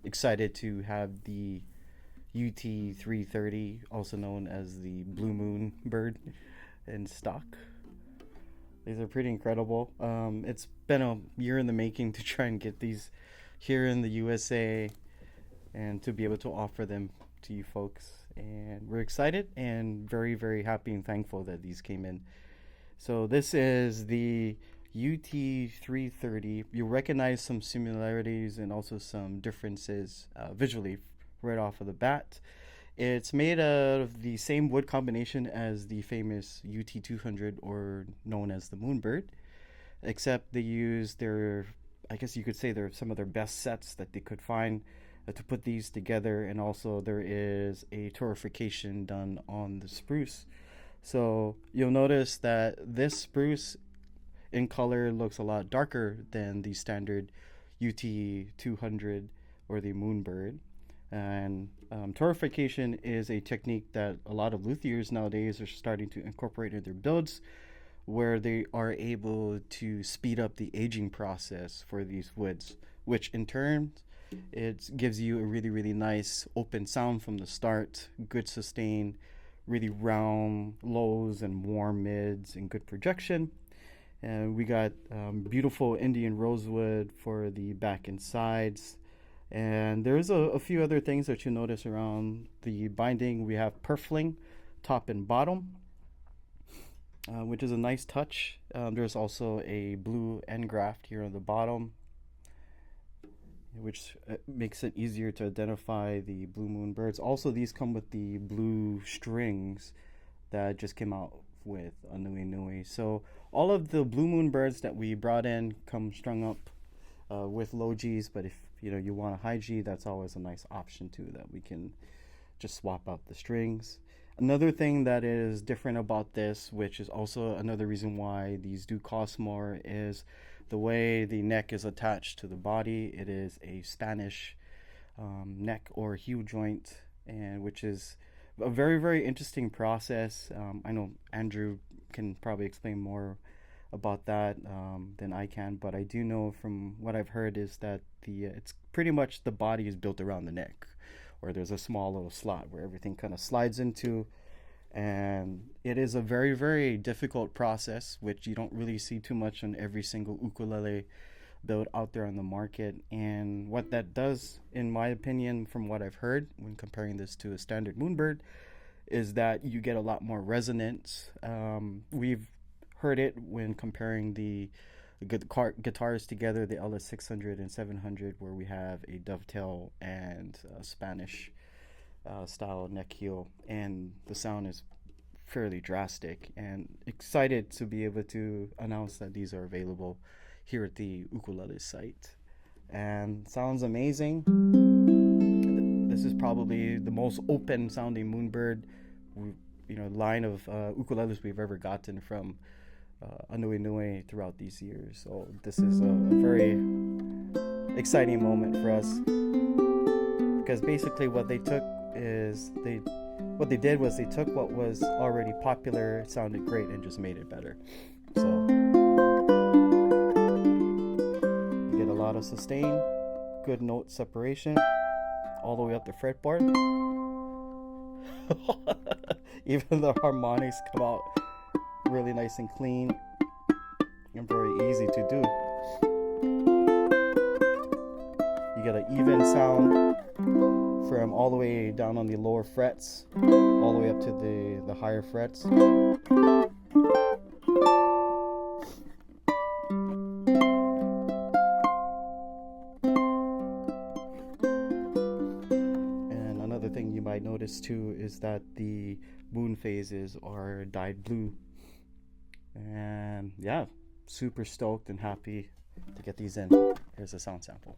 excited to have the UT330, also known as the Blue Moon Bird, in stock. These are pretty incredible. It's been a year in the making to try and get these here in the USA and to be able to offer them to you folks. And we're excited and very, very happy and thankful that these came in. So this is the UT330. You'll recognize some similarities and also some differences visually right off of the bat. It's made of the same wood combination as the famous UT200, or known as the Moonbird, except they use their, I guess you could say, they're some of their best sets that they could find to put these together. And also there is a torrefication done on the spruce. So you'll notice that this spruce in color looks a lot darker than the standard UT200 or the Moonbird. And torrefication is a technique that a lot of luthiers nowadays are starting to incorporate in their builds, where they are able to speed up the aging process for these woods, which in turn it gives you a really, really nice open sound from the start, good sustain, really round lows and warm mids, and good projection. And we got beautiful Indian rosewood for the back and sides. And there's a few other things that you notice around the binding. We have purfling top and bottom, which is a nice touch. There's also a blue end graft here on the bottom, which makes it easier to identify the Blue Moon birds. Also, these come with the blue strings that just came out with aNueNue. So all of the Blue Moon birds that we brought in come strung up with low Gs, but if you want a high G, that's always a nice option too, that we can just swap out the strings. Another thing that is different about this, which is also another reason why these do cost more, is the way the neck is attached to the body. It is a Spanish neck or heel joint, and which is a very, very interesting process. I know Andrew can probably explain more about that than I can, but I do know from what I've heard is that it's pretty much the body is built around the neck, or there's a small little slot where everything kind of slides into, and it is a very, very difficult process, which you don't really see too much on every single ukulele build out there on the market. And what that does, in my opinion, from what I've heard when comparing this to a standard Moonbird, is that you get a lot more resonance. We've heard it when comparing the guitars together, the LS600 and 700, where we have a dovetail and a Spanish style neck heel, and the sound is fairly drastic. And excited to be able to announce that these are available here at the ukulele site, and sounds amazing. This is probably the most open sounding Moonbird line of ukuleles we've ever gotten from aNueNue throughout these years. So this is a very exciting moment for us, because basically what they took what was already popular, sounded great, and just made it better. So you get a lot of sustain, good note separation all the way up the fretboard. Even the harmonics come out really nice and clean and very easy to do. You get an even sound from all the way down on the lower frets all the way up to the higher frets. And another thing you might notice too is that the moon phases are dyed blue. And yeah, super stoked and happy to get these in. Here's a sound sample.